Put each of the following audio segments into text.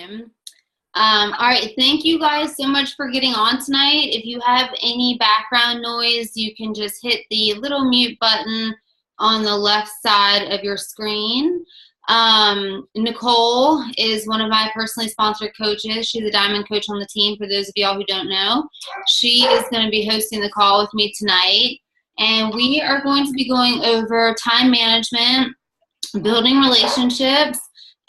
time. All right, thank you guys so much for getting on tonight. If you have any background noise, you can just hit the little mute button on the left side of your screen. Nicole is one of my personally sponsored coaches. She's a diamond coach on the team, for those of y'all who don't know. She is going to be hosting the call with me tonight, and we are going to be going over time management, building relationships,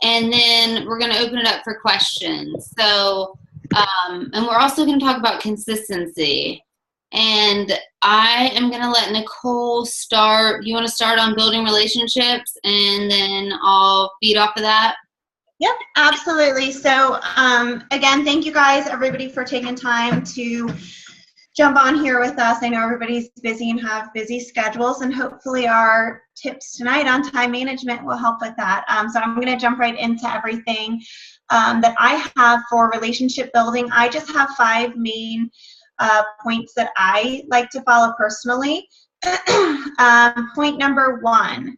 and then we're going to open it up for questions. So, and we're also going to talk about consistency. And I am going to let Nicole start. You want to start on building relationships, and then I'll feed off of that? Yep, absolutely. So, again, thank you guys, everybody, for taking time to jump on here with us. I know everybody's busy and have busy schedules, and hopefully our tips tonight on time management will help with that. So I'm going to jump right into everything that I have for relationship building. I just have 5 main points that I like to follow personally. Point number 1.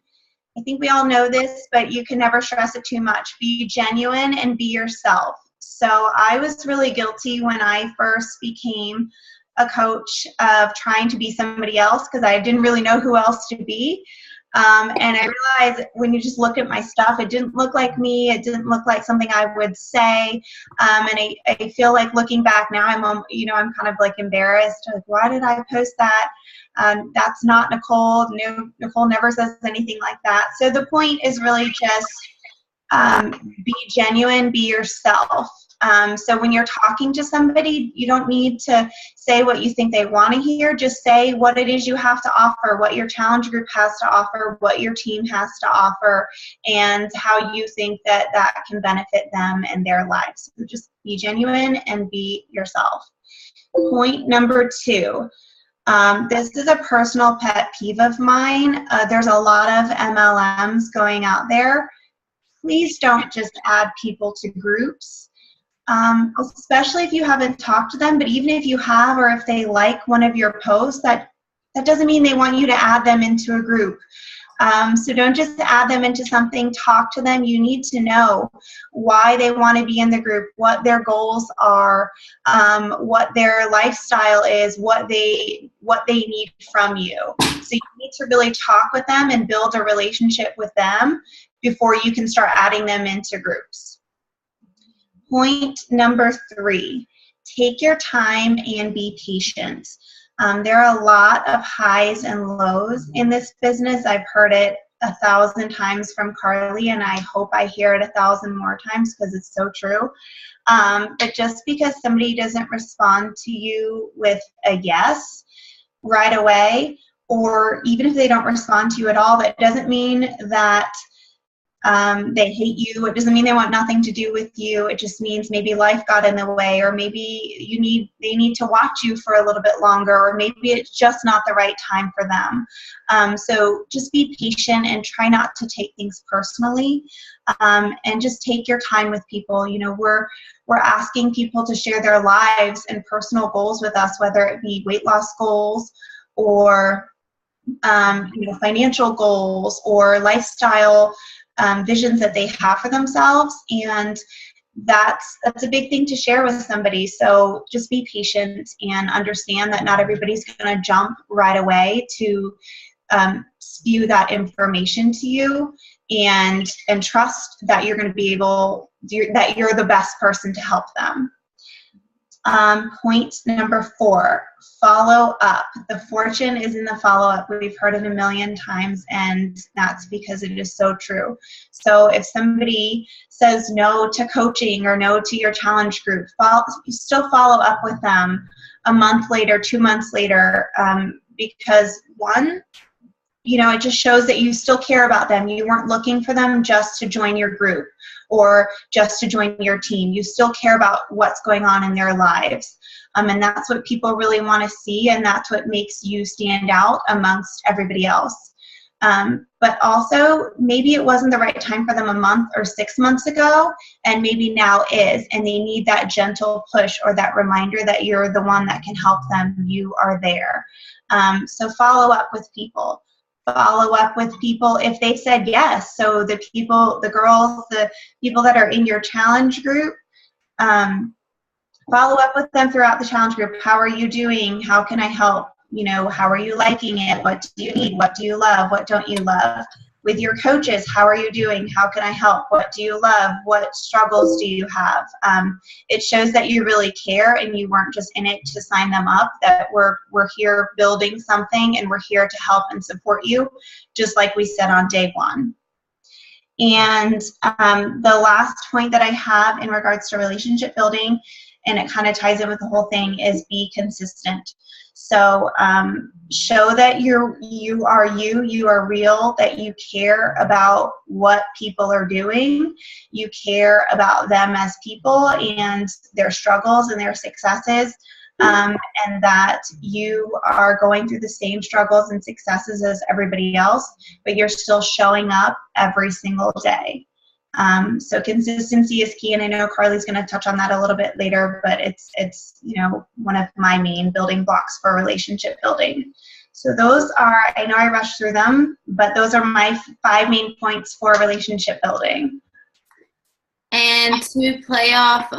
I think we all know this, but you can never stress it too much. Be genuine and be yourself. So I was really guilty when I first became a coach of trying to be somebody else because I didn't really know who else to be. And I realized when you just look at my stuff, it didn't look like me. It didn't look like something I would say. And I feel like looking back now, I'm kind of like embarrassed. Like, why did I post that? That's not Nicole. No, Nicole never says anything like that. So the point is really just be genuine, be yourself. So when you're talking to somebody, you don't need to say what you think they want to hear. Just say what it is you have to offer, what your challenge group has to offer, what your team has to offer, and how you think that that can benefit them and their lives. So just be genuine and be yourself. Point number 2. This is a personal pet peeve of mine. There's a lot of MLMs going out there. Please don't just add people to groups. Especially if you haven't talked to them, but even if you have, or if they like one of your posts, that doesn't mean they want you to add them into a group. So don't just add them into something, talk to them. You need to know why they want to be in the group, what their goals are, what their lifestyle is, what they need from you. So you need to really talk with them and build a relationship with them before you can start adding them into groups. Point number 3, take your time and be patient. There are a lot of highs and lows in this business. I've heard it 1,000 times from Carly, and I hope I hear it 1,000 more times because it's so true. But just because somebody doesn't respond to you with a yes right away, or even if they don't respond to you at all, that doesn't mean that they hate you. It doesn't mean they want nothing to do with you. It just means maybe life got in the way, or maybe they need to watch you for a little bit longer, or maybe it's just not the right time for them. So just be patient and try not to take things personally, and just take your time with people. You know, we're asking people to share their lives and personal goals with us, whether it be weight loss goals or financial goals or lifestyle visions that they have for themselves, and that's a big thing to share with somebody. So just be patient and understand that not everybody's going to jump right away to spew that information to you, and trust that you're going to be that you're the best person to help them. Point number 4, follow up. The fortune is in the follow-up. We've heard it a million times, and that's because it is so true. So if somebody says no to coaching or no to your challenge group, you still follow up with them a month later, 2 months later, because one, it just shows that you still care about them. You weren't looking for them just to join your group or just to join your team. You still care about what's going on in their lives. And that's what people really want to see, and that's what makes you stand out amongst everybody else. But also, maybe it wasn't the right time for them a month or 6 months ago, and maybe now is, and they need that gentle push or that reminder that you're the one that can help them. You are there. So follow up with people. Follow up with people if they said yes. So the girls, the people that are in your challenge group, Follow up with them throughout the challenge group. How are you doing? How can I help? You know, how are you liking it? What do you need? What do you love? What don't you love? With your coaches, how are you doing? How can I help? What do you love? What struggles do you have? It shows that you really care and you weren't just in it to sign them up, that we're here building something and we're here to help and support you, just like we said on day one. And the last point that I have in regards to relationship building, and it kind of ties in with the whole thing, is be consistent. So show that you are real, that you care about what people are doing, you care about them as people and their struggles and their successes, and that you are going through the same struggles and successes as everybody else, but you're still showing up every single day. So consistency is key, and I know Carly's going to touch on that a little bit later, but it's you know, one of my main building blocks for relationship building. So those are, I know I rushed through them, but those are my 5 main points for relationship building. And to play off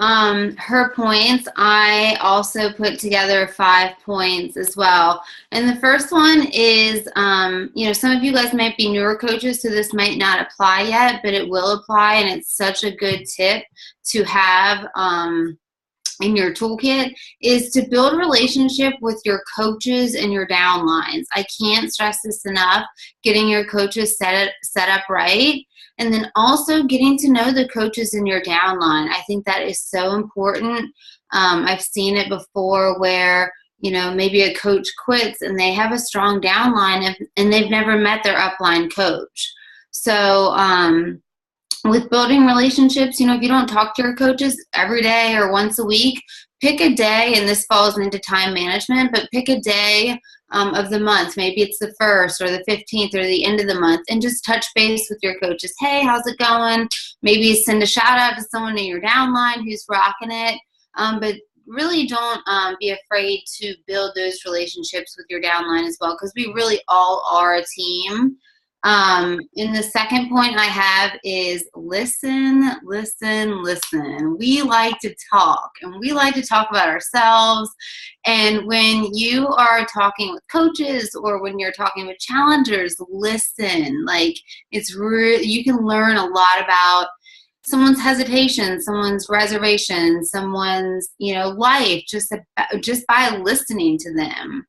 her points, I also put together 5 points as well. And the first one is, you know, some of you guys might be newer coaches, so this might not apply yet, but it will apply, and it's such a good tip to have in your toolkit, is to build a relationship with your coaches and your downlines. I can't stress this enough, getting your coaches set up right. And then also getting to know the coaches in your downline. I think that is so important. I've seen it before where, you know, maybe a coach quits and they have a strong downline and they've never met their upline coach. So with building relationships, you know, if you don't talk to your coaches every day or once a week, pick a day, and this falls into time management, but pick a day of the month. Maybe it's the 1st or the 15th or the end of the month, and just touch base with your coaches. Hey, how's it going? Maybe send a shout out to someone in your downline who's rocking it. But really don't be afraid to build those relationships with your downline as well, because we really all are a team. And the second point I have is listen, listen, listen. We like to talk, and we like to talk about ourselves. And when you are talking with coaches or when you're talking with challengers, listen. Like, it's you can learn a lot about someone's hesitation, someone's reservation, someone's, you know, life, just by listening to them.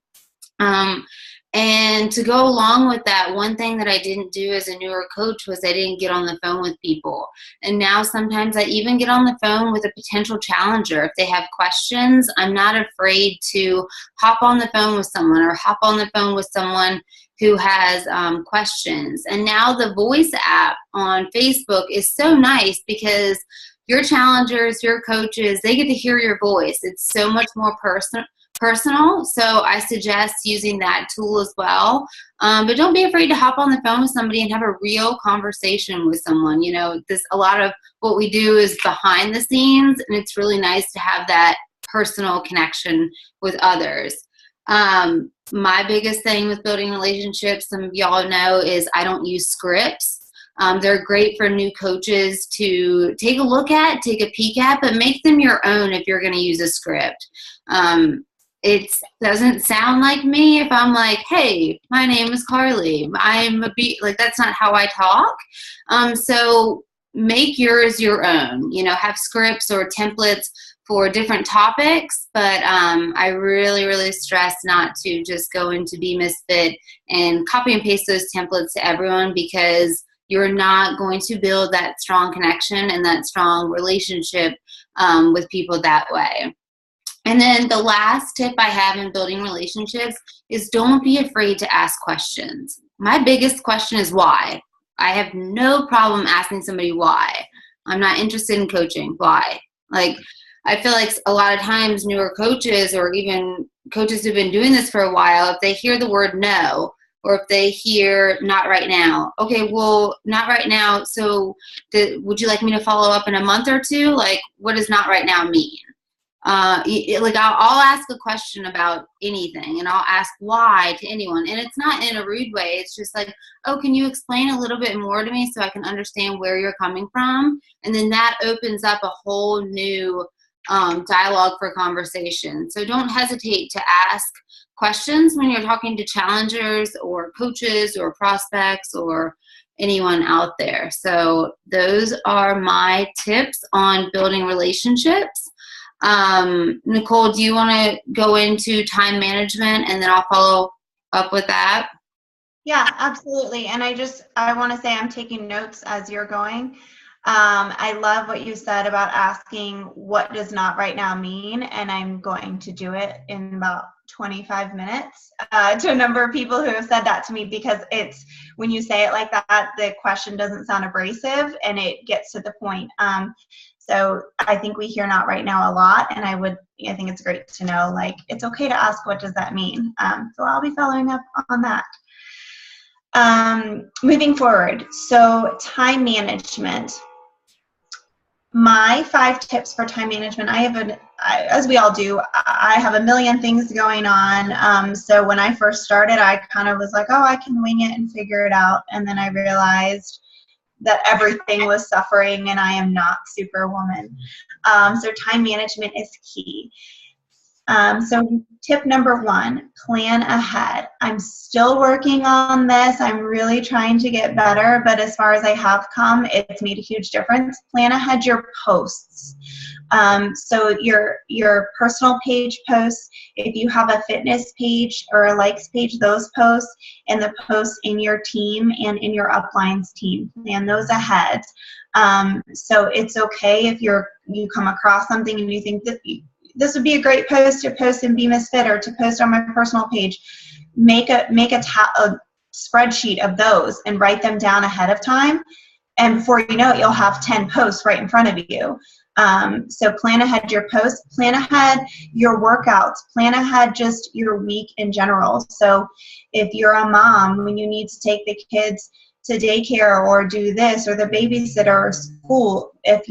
And to go along with that, one thing that I didn't do as a newer coach was I didn't get on the phone with people. And now sometimes I even get on the phone with a potential challenger. If they have questions, I'm not afraid to hop on the phone with someone or hop on the phone with someone who has questions. And now the voice app on Facebook is so nice because your challengers, your coaches, they get to hear your voice. It's so much more personal. So I suggest using that tool as well. But don't be afraid to hop on the phone with somebody and have a real conversation with someone. You know, a lot of what we do is behind the scenes, and it's really nice to have that personal connection with others. My biggest thing with building relationships, some of y'all know, is I don't use scripts. They're great for new coaches to take a look at, take a peek at, but make them your own if you're going to use a script. It doesn't sound like me if I'm like, hey, my name is Carly. Like, that's not how I talk. So make yours your own. You know, have scripts or templates for different topics, but I really, really stress not to just go into Be Misfit and copy and paste those templates to everyone, because you're not going to build that strong connection and that strong relationship with people that way. And then the last tip I have in building relationships is don't be afraid to ask questions. My biggest question is why. I have no problem asking somebody why. I'm not interested in coaching. Why? Like, I feel like a lot of times newer coaches or even coaches who've been doing this for a while, if they hear the word no, or if they hear not right now, okay, well, not right now, so would you like me to follow up in a month or two? Like, what does not right now mean? Like, I'll ask a question about anything, and I'll ask why to anyone, and it's not in a rude way. It's just like, oh, can you explain a little bit more to me so I can understand where you're coming from? And then that opens up a whole new dialogue for conversation. So don't hesitate to ask questions when you're talking to challengers or coaches or prospects or anyone out there. So those are my tips on building relationships. Nicole, do you want to go into time management and then I'll follow up with that? Yeah, absolutely. And I want to say I'm taking notes as you're going. I love what you said about asking what does not right now mean, and I'm going to do it in about 25 minutes to a number of people who have said that to me, because it's, when you say it like that, the question doesn't sound abrasive and it gets to the point. So I think we hear not right now a lot, and I think it's great to know, like, it's okay to ask what does that mean. So I'll be following up on that. Moving forward, so time management. My 5 tips for time management, as we all do, I have a million things going on. So when I first started, I kind of was like, oh, I can wing it and figure it out. And then I realized that everything was suffering and I am not Superwoman. So time management is key. So tip number 1, plan ahead. I'm still working on this. I'm really trying to get better, but as far as I have come, it's made a huge difference. Plan ahead your posts. So your personal page posts, if you have a fitness page or a likes page, those posts, and the posts in your team and in your uplines team, plan those ahead. So it's okay if you come across something and you think that this would be a great post to post in Be Misfit or to post on my personal page. Make a spreadsheet of those and write them down ahead of time. And before you know it, you'll have 10 posts right in front of you. So plan ahead your posts, plan ahead your workouts, plan ahead just your week in general. So if you're a mom, when you need to take the kids to daycare or do this or the babysitter or school, if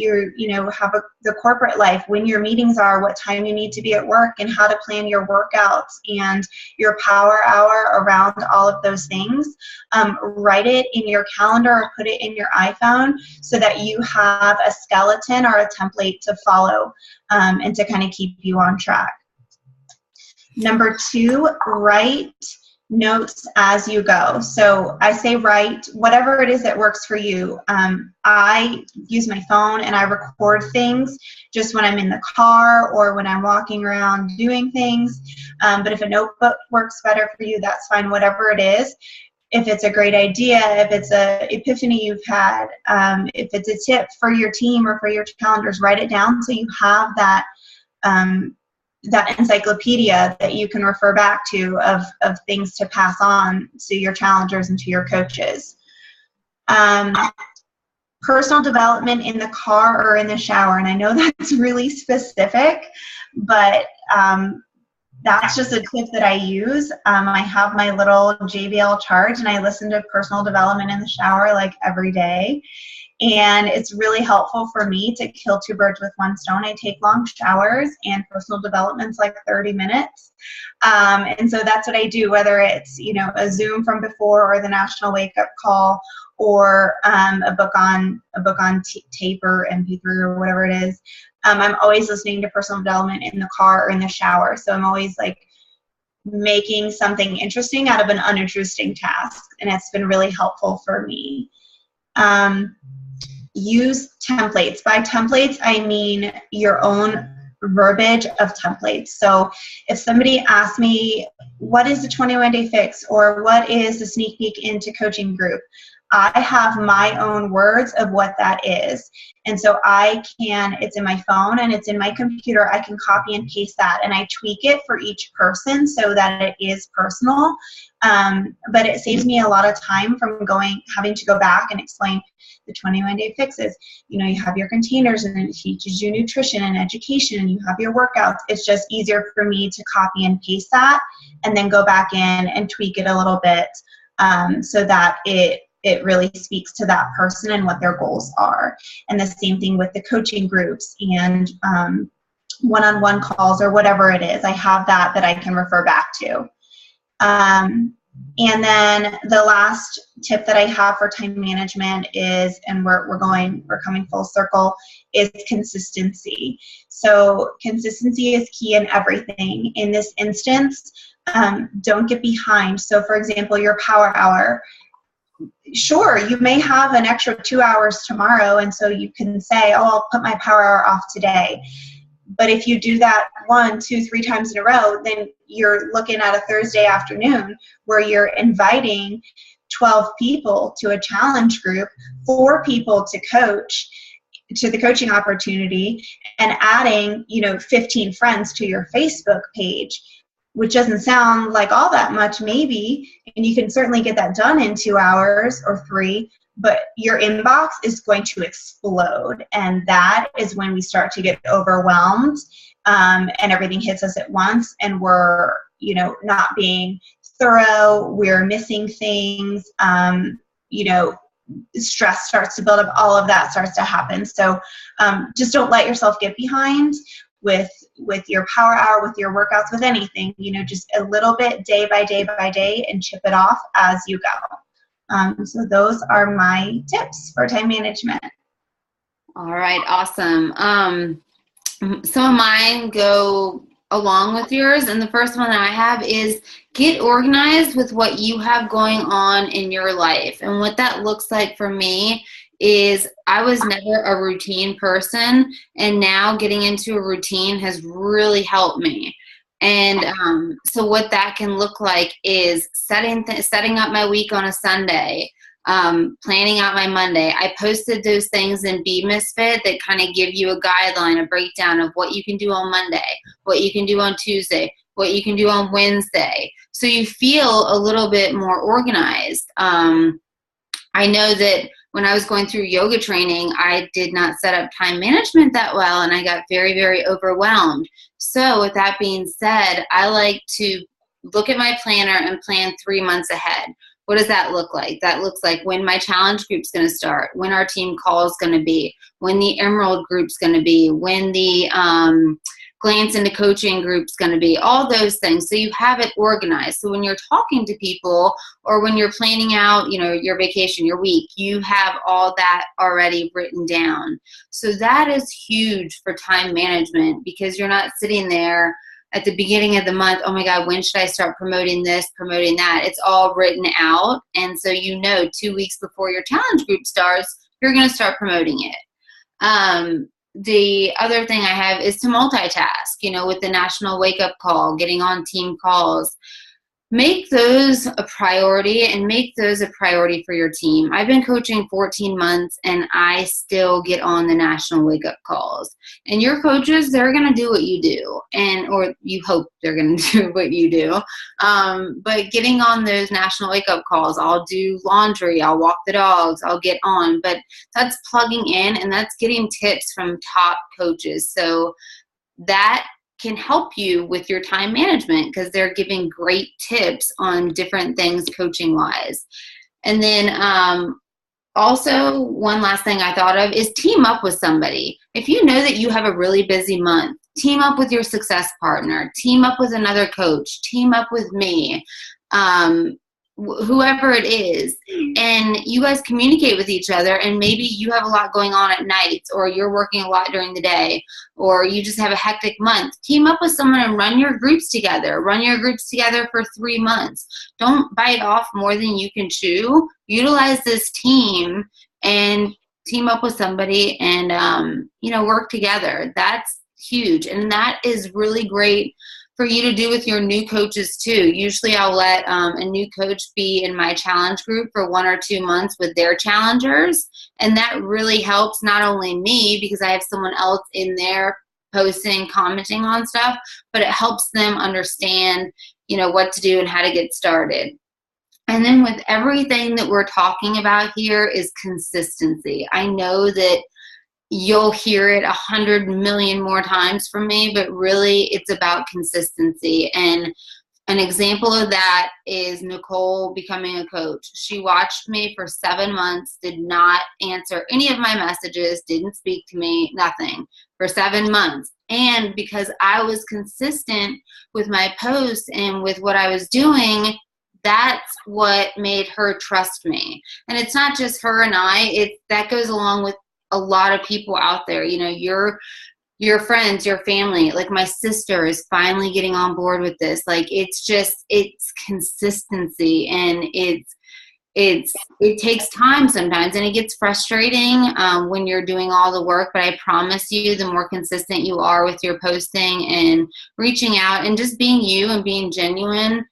have the corporate life, when your meetings are, what time you need to be at work, and how to plan your workouts and your power hour around all of those things. Write it in your calendar or put it in your iPhone so that you have a skeleton or a template to follow and to kind of keep you on track. Number 2, write notes as you go. So I say write whatever it is that works for you. I use my phone and I record things just when I'm in the car or when I'm walking around doing things. But if a notebook works better for you, that's fine, whatever it is. If it's a great idea, if it's a epiphany you've had, if it's a tip for your team or for your calendars, write it down so you have that that encyclopedia that you can refer back to of things to pass on to your challengers and to your coaches. Personal development in the car or in the shower. And I know that's really specific, but that's just a tip that I use. I have my little JBL charge and I listen to personal development in the shower like every day. And it's really helpful for me to kill 2 birds with 1 stone. I take long showers, and personal development's like 30 minutes. And so that's what I do, whether it's, a Zoom from before or the National Wake Up Call or a book on tape or MP3 or whatever it is. I'm always listening to personal development in the car or in the shower. So I'm always like making something interesting out of an uninteresting task. And it's been really helpful for me. Use templates. By templates, I mean your own verbiage of templates. So if somebody asks me, what is the 21-day fix, or what is the sneak peek into coaching group, I have my own words of what that is. And so it's in my phone and it's in my computer. I can copy and paste that, and I tweak it for each person so that it is personal. But it saves me a lot of time from having to go back and explain the 21-day fixes. You have your containers, and it teaches you nutrition and education, and you have your workouts. It's just easier for me to copy and paste that and then go back in and tweak it a little bit so that it really speaks to that person and what their goals are. And the same thing with the coaching groups and one-on-one calls or whatever it is. I have that I can refer back to. And then the last tip that I have for time management is, and we're coming full circle, is consistency. So consistency is key in everything. In this instance, don't get behind. So for example, your power hour, sure, you may have an extra 2 hours tomorrow, and so you can say, oh, I'll put my power hour off today. But if you do that 1, 2, 3 times in a row, then you're looking at a Thursday afternoon where you're inviting 12 people to a challenge group, 4 people to coach, to the coaching opportunity, and adding, 15 friends to your Facebook page, which doesn't sound like all that much maybe, and you can certainly get that done in 2 hours or 3, but your inbox is going to explode, and that is when we start to get overwhelmed, and everything hits us at once, and we're, not being thorough, we're missing things, stress starts to build up, all of that starts to happen. So just don't let yourself get behind with your power hour, with your workouts, with anything, just a little bit day by day by day, and chip it off as you go. So those are my tips for time management. All right, awesome. Some of mine go along with yours, and the first one that I have is get organized with what you have going on in your life. And what that looks like for me is I was never a routine person, and now getting into a routine has really helped me. And so what that can look like is setting up my week on a Sunday, planning out my Monday. I posted those things in Be Misfit that kind of give you a guideline, a breakdown of what you can do on Monday, what you can do on Tuesday, what you can do on Wednesday. So you feel a little bit more organized. I know that when I was going through yoga training, I did not set up time management that well, and I got very, very overwhelmed. So with that being said, I like to look at my planner and plan 3 months ahead. What does that look like? That looks like when my challenge group's going to start, when our team call is going to be, when the Emerald group's going to be, when the glance into coaching group's going to be, all those things. So you have it organized. So when you're talking to people or when you're planning out, your vacation, your week, you have all that already written down. So that is huge for time management, because you're not sitting there at the beginning of the month, oh my God, when should I start promoting this, promoting that? It's all written out. And so 2 weeks before your challenge group starts, you're going to start promoting it. The other thing I have is to multitask, with the national wake-up call, getting on team calls. Make those a priority, and make those a priority for your team. I've been coaching 14 months, and I still get on the national wake-up calls. And your coaches, they're going to do what you do, or you hope they're going to do what you do. But getting on those national wake-up calls, I'll do laundry, I'll walk the dogs, I'll get on. But that's plugging in, and that's getting tips from top coaches. So that can help you with your time management, because they're giving great tips on different things coaching wise. And then also, one last thing I thought of is team up with somebody. If you know that you have a really busy month, team up with your success partner, team up with another coach, team up with me, whoever it is, and you guys communicate with each other. And maybe you have a lot going on at night, or you're working a lot during the day, or you just have a hectic month. Team up with someone and run your groups together. Run your groups together for 3 months. Don't bite off more than you can chew. Utilize this team and team up with somebody and work together. That's huge, and that is really great for you to do with your new coaches too. Usually I'll let a new coach be in my challenge group for 1 or 2 months with their challengers. And that really helps not only me, because I have someone else in there posting, commenting on stuff, but it helps them understand, what to do and how to get started. And then with everything that we're talking about here is consistency. I know that you'll hear it 100 million more times from me, but really it's about consistency. And an example of that is Nicole becoming a coach. She watched me for 7 months, did not answer any of my messages, didn't speak to me, nothing, for 7 months. And because I was consistent with my posts and with what I was doing, that's what made her trust me. And it's not just her and I, that goes along with a lot of people out there. You know, your friends, your family, like my sister is finally getting on board with this. Like, it's consistency, and it takes time sometimes, and it gets frustrating when you're doing all the work. But I promise you, the more consistent you are with your posting and reaching out and just being you and being genuine,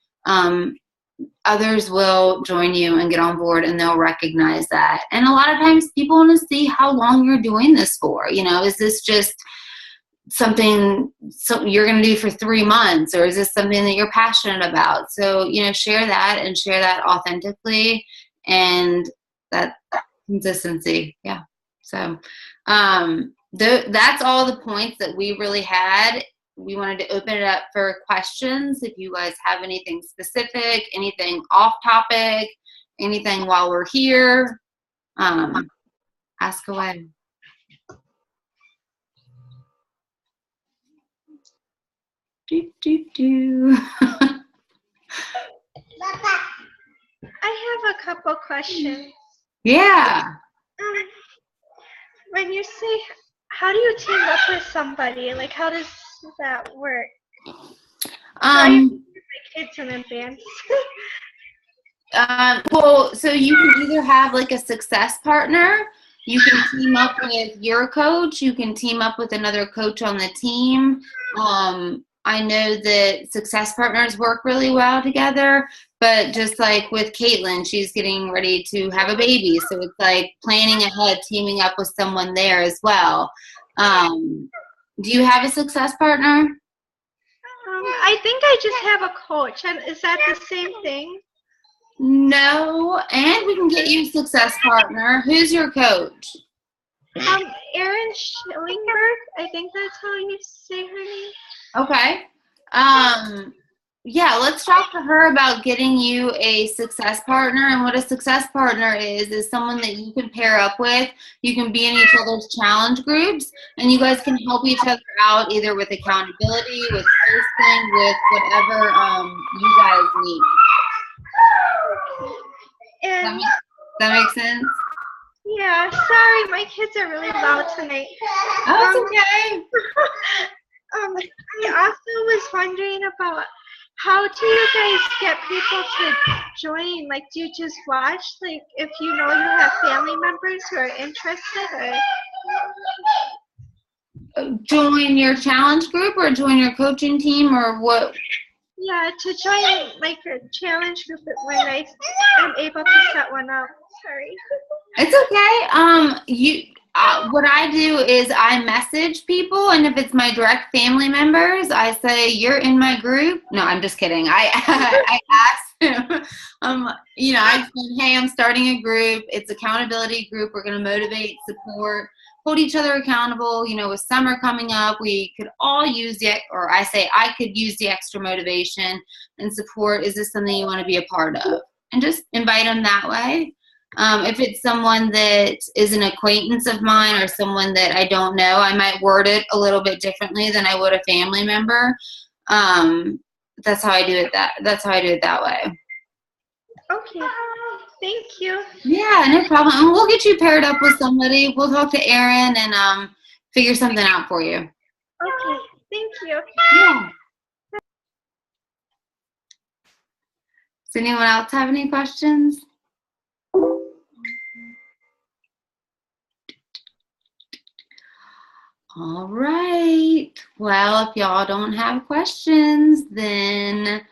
others will join you and get on board, and they'll recognize that. And a lot of times people want to see how long you're doing this for. You know, is this just something you're going to do for 3 months, or is this something that you're passionate about? So, you know, share that authentically, and that consistency. Yeah. So that's all the points that we really had. We wanted to open it up for questions. If you guys have anything specific, anything off topic, anything while we're here, ask away. I have a couple questions. Yeah. When you say, how do you team up with somebody? Like, how does that work? My kids in advance. Well, so you can either have like a success partner. You can team up with your coach. You can team up with another coach on the team. I know that success partners work really well together, but just like with Caitlin, she's getting ready to have a baby. So it's like planning ahead, teaming up with someone there as well. Do you have a success partner? I think I just have a coach. And is that the same thing? No, and we can get you a success partner. Who's your coach? Erin Schillingberg. I think that's how you say her name. Okay. Yeah, let's talk to her about getting you a success partner. And what a success partner is someone that you can pair up with. You can be in each other's challenge groups, and you guys can help each other out either with accountability, with posting, with whatever you guys need. And that makes sense? Yeah, sorry, my kids are really loud tonight. Oh, it's okay. I also was wondering about, how do you guys get people to join? Like, do you just watch? Like, if you know you have family members who are interested, or join your challenge group, or join your coaching team, or what? Yeah, to join like a challenge group when I am able to set one up. Sorry. It's okay. What I do is I message people, and if it's my direct family members, I say, you're in my group. No, I'm just kidding. I ask them, I say, hey, I'm starting a group. It's accountability group. We're going to motivate, support, hold each other accountable. You know, with summer coming up, we could all use I could use the extra motivation and support. Is this something you want to be a part of? And just invite them that way. If it's someone that is an acquaintance of mine or someone that I don't know, I might word it a little bit differently than I would a family member. That's how I do it. That's how I do it that way. Okay. Thank you. Yeah, no problem. And we'll get you paired up with somebody. We'll talk to Erin and figure something out for you. Okay. Thank you. Yeah. Does anyone else have any questions? All right. Well, if y'all don't have questions, then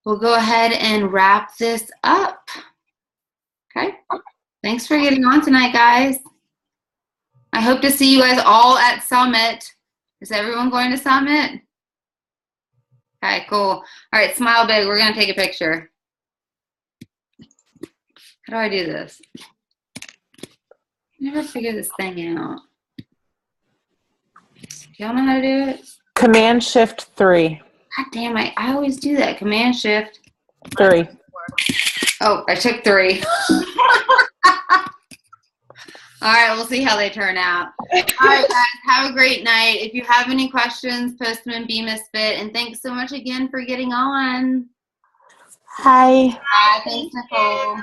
we'll go ahead and wrap this up. Okay. Thanks for getting on tonight, guys. I hope to see you guys all at Summit. Is everyone going to Summit? Okay, cool. All right, smile big. We're going to take a picture. How do I do this? I never figured this thing out. Do y'all know how to do it? Command Shift 3. God damn, I always do that. Command Shift 3. Oh, I took 3. All right, we'll see how they turn out. All right, guys, have a great night. If you have any questions, post them in Be Misfit. And thanks so much again for getting on. Hi. Bye. Thanks, Nicole.